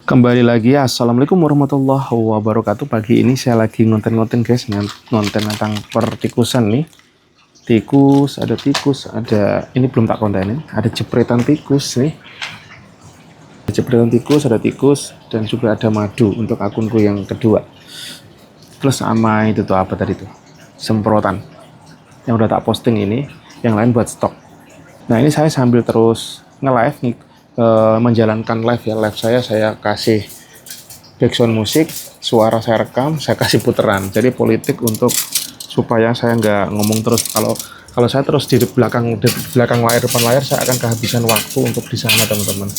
Kembali lagi ya, Assalamualaikum warahmatullahi wabarakatuh. Pagi ini saya lagi ngonten-ngonten guys, ngonten tentang pertikusan nih. Ada ini belum tak kontenin, ada jepretan tikus nih. Ada jepretan tikus, ada tikus, dan juga ada madu untuk akunku yang kedua. Plus sama itu tuh apa tadi tuh, semprotan yang udah tak posting ini, yang lain buat stok. Nah ini saya sambil terus nge-live nih, menjalankan live saya kasih background musik, suara saya rekam, saya kasih puteran. Jadi politik untuk supaya saya nggak ngomong terus. Kalau saya terus di belakang layar, depan layar, saya akan kehabisan waktu untuk di sana teman-teman.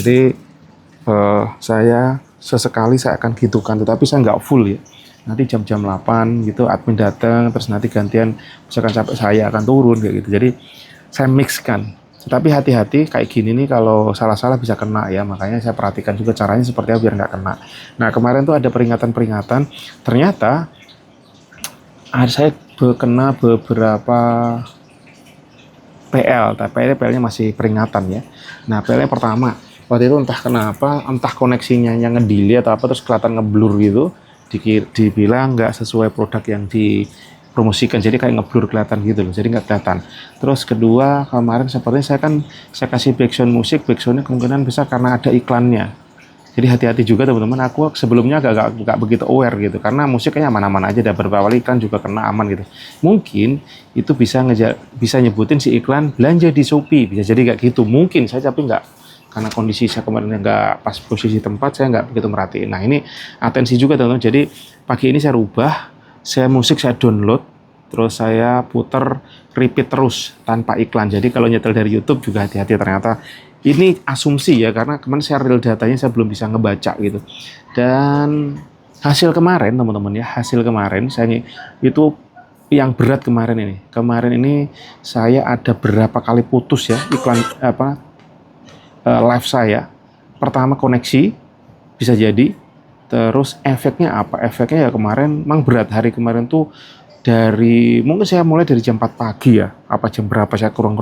Jadi saya sesekali saya akan gitukan, tetapi saya nggak full ya. Nanti jam-jam 8 gitu admin datang, terus nanti gantian misalkan sampai saya akan turun kayak gitu. Jadi saya mixkan. Tapi hati-hati kayak gini nih, kalau salah-salah bisa kena ya, makanya saya perhatikan juga caranya seperti apa biar nggak kena. Nah kemarin tuh ada peringatan-peringatan, ternyata saya kena beberapa PL, tapi PL-nya masih peringatan ya. Nah PL-nya pertama, waktu itu entah kenapa, entah koneksinya yang ngedelay atau apa, terus kelihatan ngeblur gitu, dibilang nggak sesuai produk yang dipromosikan, jadi kayak ngeblur kelihatan gitu loh, jadi nggak kelihatan. Terus kedua, kemarin sepertinya saya kasih background musik, backgroundnya kemungkinan besar karena ada iklannya. Jadi hati-hati juga teman-teman, aku sebelumnya agak begitu aware gitu, karena musiknya aman-aman aja, dan beberapa kali iklan juga kena aman gitu. Mungkin itu bisa nyebutin si iklan belanja di Shopee, bisa jadi kayak gitu. Mungkin saya tapi nggak, karena kondisi saya kemarin nggak pas posisi tempat, saya nggak begitu merhatiin. Nah ini atensi juga teman-teman. Jadi pagi ini saya rubah, musik saya download, terus saya puter repeat terus tanpa iklan. Jadi kalau nyetel dari YouTube juga hati-hati, ternyata ini asumsi ya, karena kemarin saya real datanya saya belum bisa ngebaca gitu. Dan hasil kemarin teman-teman ya, hasil kemarin saya itu yang berat kemarin ini saya ada berapa kali putus ya iklan live saya. Pertama koneksi bisa jadi, terus efeknya apa? Efeknya ya kemarin memang berat. Hari kemarin tuh mungkin saya mulai dari jam 4 pagi ya, apa jam berapa saya kurang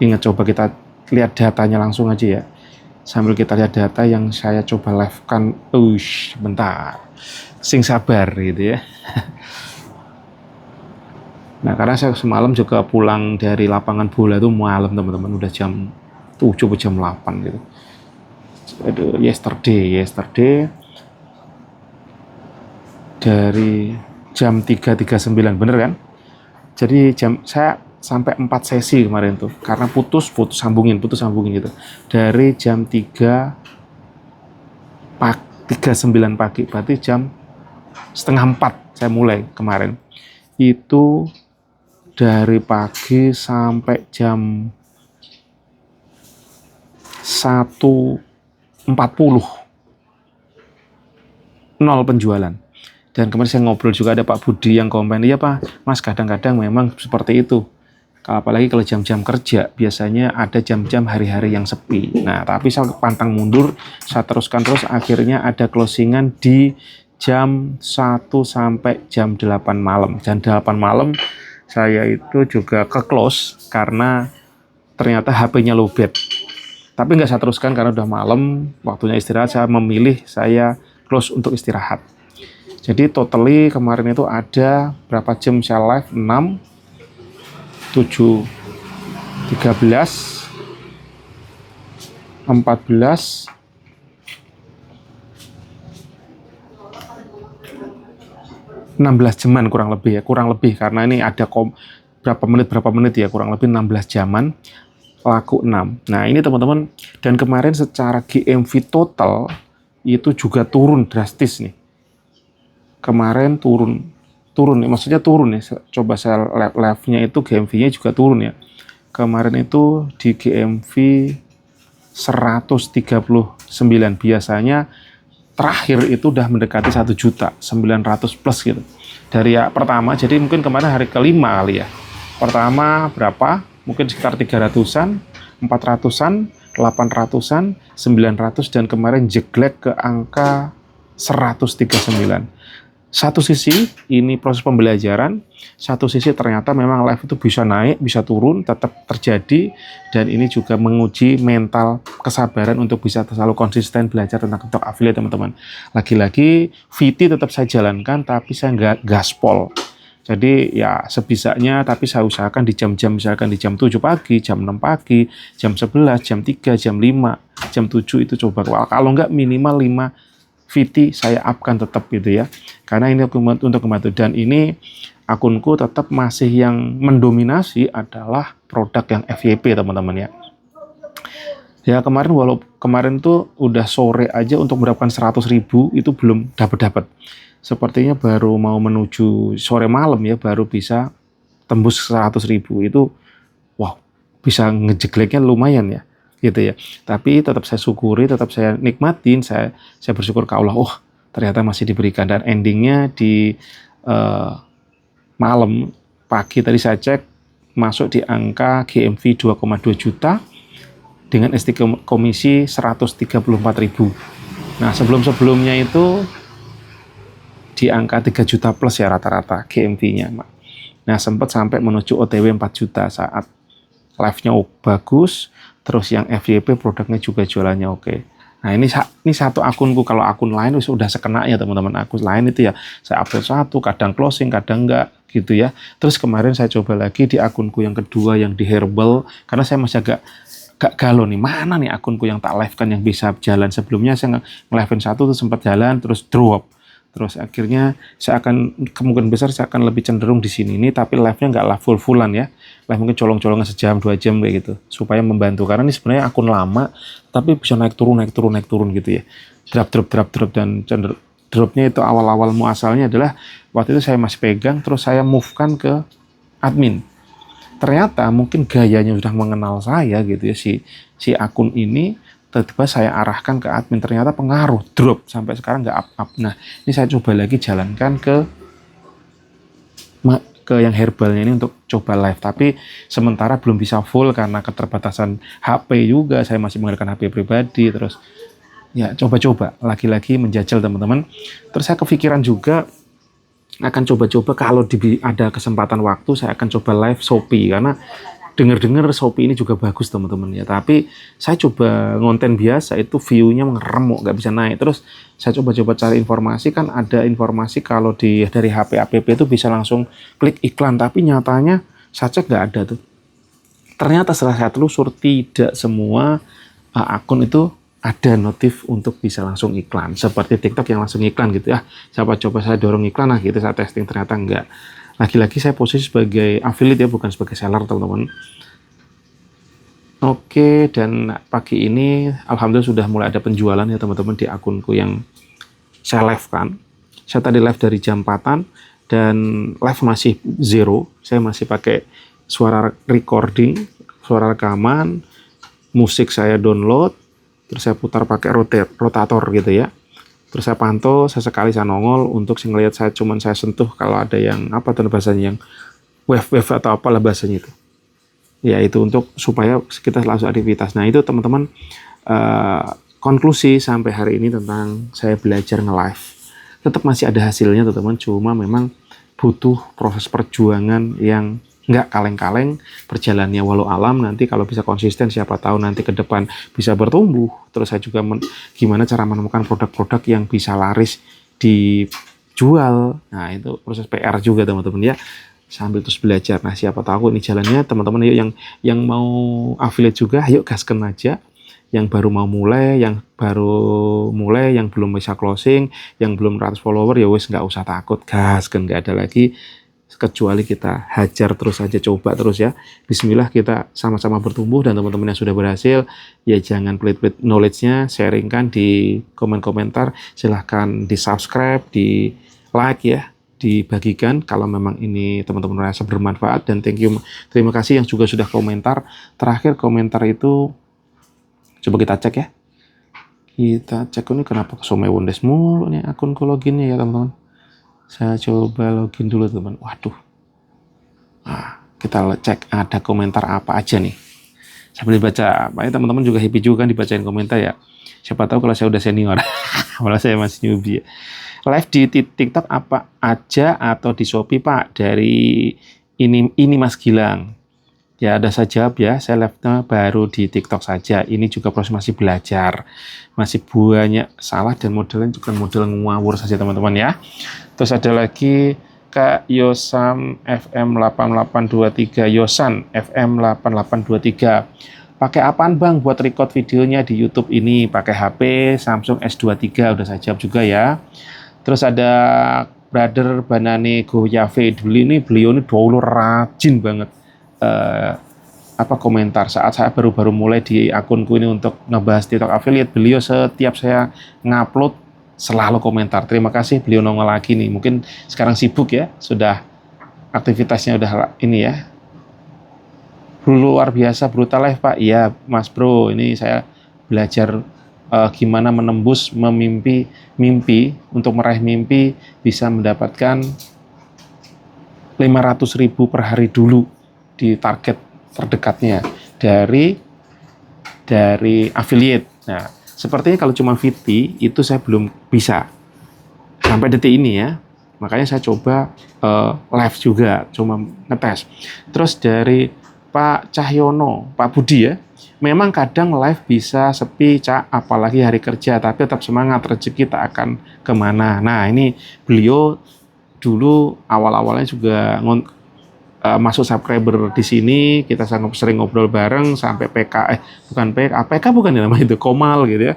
ingat. Coba kita lihat datanya langsung aja ya, sambil kita lihat data yang saya coba live kan. Bentar, sing sabar gitu ya. Nah karena saya semalam juga pulang dari lapangan bola tuh malam teman-teman, udah jam 7 atau jam 8 gitu. Aduh, yesterday dari jam 3.39 bener kan? Jadi saya sampai 4 sesi kemarin tuh, karena putus sambungin gitu. Dari jam 3.39 pagi, berarti jam setengah 4 saya mulai kemarin. Itu dari pagi sampai jam 1.40 nol penjualan. Dan kemarin saya ngobrol juga, ada Pak Budi yang komen, iya Pak Mas, kadang-kadang memang seperti itu, apalagi kalau jam-jam kerja, biasanya ada jam-jam hari-hari yang sepi. Nah tapi saya pantang mundur, saya teruskan terus, akhirnya ada closingan di jam 1 sampai jam 8 malam. Jam 8 malam saya itu juga ke close karena ternyata HP-nya lowbat. Tapi nggak saya teruskan karena udah malam, waktunya istirahat. Saya memilih saya close untuk istirahat. Jadi totally kemarin itu ada berapa jam saya live? 6, 7, 13, 14, 16 jaman kurang lebih karena ini ada berapa menit ya, kurang lebih 16 jaman, laku 6. Nah ini teman-teman, dan kemarin secara GMV total itu juga turun drastis nih. Kemarin turun nih, maksudnya turun nih. Coba saya live-nya itu GMV-nya juga turun ya. Kemarin itu di GMV 139, biasanya terakhir itu udah mendekati 1.900.000 plus gitu. Dari ya pertama, jadi mungkin kemarin hari kelima kali ya. Pertama berapa? Mungkin sekitar 300-an, 400-an, 800-an, 900, dan kemarin jeglek ke angka 139. satu sisi ini proses pembelajaran, satu sisi ternyata memang live itu bisa naik, bisa turun, tetap terjadi, dan ini juga menguji mental kesabaran untuk bisa selalu konsisten belajar tentang TikTok affiliate, teman-teman. Lagi-lagi VT tetap saya jalankan, tapi saya nggak gaspol. Jadi ya sebisanya, tapi saya usahakan di jam-jam, misalkan di jam 7 pagi, jam 6 pagi, jam 11, jam 3, jam 5, jam 7 itu coba. Kalau nggak minimal 5 VT saya upkan tetap gitu ya. Karena ini untuk membantu, dan ini akunku tetap masih yang mendominasi adalah produk yang FYP, teman-teman ya. Ya kemarin tuh udah sore aja untuk mendapatkan 100.000 itu belum dapat. Sepertinya baru mau menuju sore malam ya baru bisa tembus 100.000 itu. Wow, bisa ngejegleknya lumayan ya gitu ya. Tapi tetap saya syukuri, tetap saya nikmatin, saya bersyukur ke Allah. Oh, ternyata masih diberikan, dan endingnya di malam pagi tadi saya cek masuk di angka GMV 2,2 juta dengan ST komisi 134.000. Nah, sebelumnya itu di angka 3 juta plus ya rata-rata GMV-nya. Nah, sempat sampai menuju OTW 4 juta saat live-nya bagus, terus yang FYP produknya juga jualannya oke. Nah, ini satu akunku. Kalau akun lain sudah sekenanya, teman-teman. Akun lain itu ya saya upload satu, kadang closing, kadang enggak gitu ya. Terus kemarin saya coba lagi di akunku yang kedua yang di Herbal, karena saya masih agak galau nih, mana nih akunku yang tak live kan yang bisa jalan. Sebelumnya saya nge-live-in satu tuh sempat jalan terus drop. Terus akhirnya saya akan, kemungkinan besar saya akan lebih cenderung di sini nih, tapi live-nya nggak lah full-fullan ya. Live mungkin colong-colongan sejam, 2 jam kayak gitu. Supaya membantu, karena ini sebenarnya akun lama, tapi bisa naik turun gitu ya. Drop, dan dropnya itu awal-awal muasalnya adalah, waktu itu saya masih pegang, terus saya move-kan ke admin. Ternyata mungkin gayanya sudah mengenal saya gitu ya, si akun ini, tiba-tiba saya arahkan ke admin, ternyata pengaruh, drop, sampai sekarang nggak up. Nah, ini saya coba lagi jalankan ke yang herbalnya ini untuk coba live, tapi sementara belum bisa full karena keterbatasan HP juga, saya masih menggunakan HP pribadi, terus ya coba-coba, lagi-lagi menjajal, teman-teman. Terus saya kepikiran juga akan coba-coba kalau ada kesempatan waktu, saya akan coba live Shopee, karena dengar-dengar Shopee ini juga bagus, teman-teman ya. Tapi saya coba ngonten biasa itu view-nya mengeremuk, nggak bisa naik. Terus saya coba-coba cari informasi, kan ada informasi kalau dari HP app itu bisa langsung klik iklan, tapi nyatanya saya cek nggak ada tuh. Ternyata setelah saya telusur, tidak semua akun itu ada notif untuk bisa langsung iklan, seperti TikTok yang langsung iklan gitu ya. Coba saya dorong iklan, nah gitu saya testing, ternyata enggak. Lagi-lagi saya posisi sebagai affiliate ya, bukan sebagai seller, teman-teman. Oke, dan pagi ini alhamdulillah sudah mulai ada penjualan ya, teman-teman, di akunku yang saya live kan. Saya tadi live dari jam 4-an dan live masih zero. Saya masih pakai suara recording, suara rekaman, musik saya download, terus saya putar pakai rotator gitu ya. Terus saya pantau, saya nongol untuk ngelihat, saya sentuh kalau ada yang apa tuh bahasanya, yang wave atau apalah bahasanya itu. Ya itu untuk supaya kita langsung aktivitas. Nah itu teman-teman, konklusi sampai hari ini tentang saya belajar nge-live. Tetap masih ada hasilnya teman-teman, cuma memang butuh proses perjuangan yang nggak kaleng-kaleng, perjalanannya walau alam. Nanti kalau bisa konsisten, siapa tahu nanti ke depan bisa bertumbuh. Terus saya juga gimana cara menemukan produk-produk yang bisa laris dijual. Nah itu proses PR juga, teman-teman ya, sambil terus belajar. Nah siapa tahu ini jalannya, teman-teman. Yuk yang mau affiliate juga, yuk gasken aja. Yang baru mau mulai, yang belum bisa closing, yang belum 100 follower, ya wes nggak usah takut, gasken, nggak ada lagi kecuali kita hajar terus aja, coba terus ya. Bismillah, kita sama-sama bertumbuh. Dan teman-teman yang sudah berhasil, ya jangan pelit-pelit knowledge-nya, sharingkan di komentar, silahkan di subscribe, di like ya, dibagikan kalau memang ini teman-teman merasa bermanfaat. Dan terima kasih yang juga sudah komentar. Terakhir komentar itu coba kita cek ya, kita cek ini kenapa Somewondes mulu nih akunku loginnya ya, teman-teman. Saya coba login dulu, teman. Waduh. Nah, kita cek ada komentar apa aja nih. sambil baca. Makanya teman-teman juga happy juga kan dibacain komentar ya. Siapa tahu kalau saya udah senior, malah saya masih newbie. Live di TikTok apa aja atau di Shopee Pak? Dari ini Mas Gilang. Ya ada saja ya, saya live-nya baru di TikTok saja. Ini juga proses masih belajar. Masih banyak salah dan modelnya juga model ngawur saja teman-teman ya. Terus ada lagi Kak Yosan FM 8823. Yosan FM 8823. Pakai apaan Bang buat record videonya di YouTube ini? Pakai HP Samsung S23, udah saya jawab juga ya. Terus ada Brother Banane Goyave. Beliau ini dulu rajin banget komentar saat saya baru-baru mulai di akunku ini untuk ngebahas TikTok affiliate. Beliau setiap saya ngupload selalu komentar. Terima kasih, beliau nongol lagi nih. Mungkin sekarang sibuk ya, sudah aktivitasnya udah ini ya. Luar biasa, brutal live Pak. Iya Mas Bro, ini saya belajar gimana menembus mimpi untuk meraih mimpi bisa mendapatkan 500.000 per hari dulu di target terdekatnya dari affiliate. Nah, sepertinya kalau cuma VT itu saya belum bisa sampai detik ini ya. Makanya saya coba live juga, cuma ngetes. Terus dari Pak Cahyono, Pak Budi ya, memang kadang live bisa sepi, Cak, apalagi hari kerja, tapi tetap semangat, rezeki tak akan kemana. Nah, ini beliau dulu awal-awalnya juga masuk subscriber di sini, kita sering ngobrol bareng sampai PK bukan ya namanya itu, Komal gitu ya.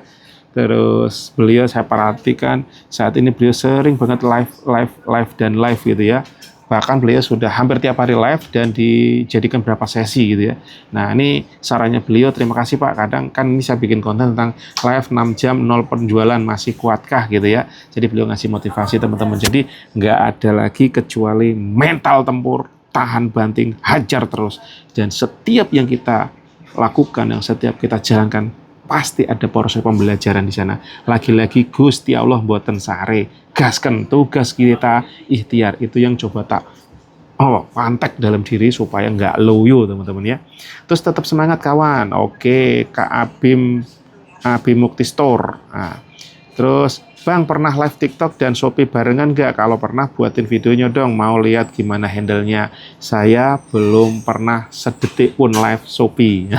Terus beliau saya perhatikan saat ini beliau sering banget live gitu ya. Bahkan beliau sudah hampir tiap hari live dan dijadikan berapa sesi gitu ya. Nah ini sarannya beliau, terima kasih Pak. Kadang kan ini saya bikin konten tentang live 6 jam 0 penjualan, masih kuatkah gitu ya. Jadi beliau ngasih motivasi teman-teman. Jadi nggak ada lagi kecuali mental tempur, tahan banting, hajar terus. Dan setiap yang kita lakukan, yang setiap kita jalankan, pasti ada proses pembelajaran di sana. Lagi-lagi Gusti Allah mboten sare. Gaskan tugas kita, ikhtiar itu yang coba tak pantek dalam diri supaya nggak loyo teman-teman ya. Terus tetap semangat kawan. Oke, Kak Abim Mukti Store. Nah, terus Bang pernah live TikTok dan Shopee barengan nggak? Kalau pernah buatin videonya dong, mau lihat gimana handle-nya. Saya belum pernah sedetik pun live Shopee.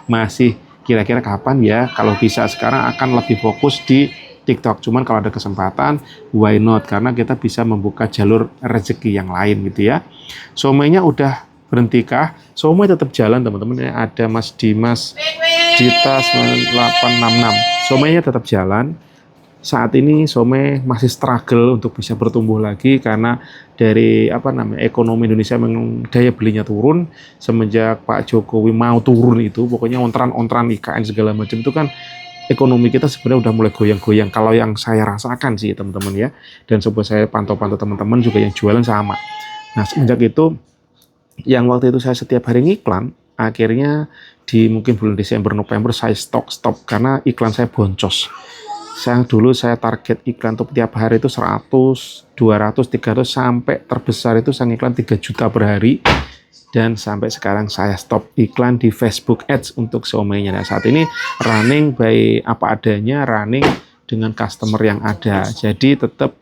Masih kira-kira kapan ya? Kalau bisa sekarang akan lebih fokus di TikTok. Cuman kalau ada kesempatan, why not? Karena kita bisa membuka jalur rezeki yang lain gitu ya. Somainya udah berhentikah? Somai tetap jalan teman-teman. Ada Mas Dimas Dita 9866. Somainya tetap jalan. Saat ini Some masih struggle untuk bisa bertumbuh lagi karena dari ekonomi Indonesia memang daya belinya turun semenjak Pak Jokowi mau turun itu, pokoknya ontran IKN segala macam itu kan ekonomi kita sebenarnya udah mulai goyang-goyang. Kalau yang saya rasakan sih teman-teman ya, dan coba saya pantau-pantau teman-teman juga yang jualan sama. Nah semenjak itu yang waktu itu saya setiap hari ngiklan, akhirnya di mungkin bulan Desember November saya stop karena iklan saya boncos. Dulu saya target iklan untuk tiap hari itu 100, 200, 300 sampai terbesar itu saya iklan 3 juta per hari. Dan sampai sekarang saya stop iklan di Facebook Ads untuk Xiaomi-nya. Nah, saat ini running by apa adanya, running dengan customer yang ada. Jadi tetap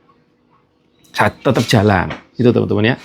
jalan. Itu teman-teman ya.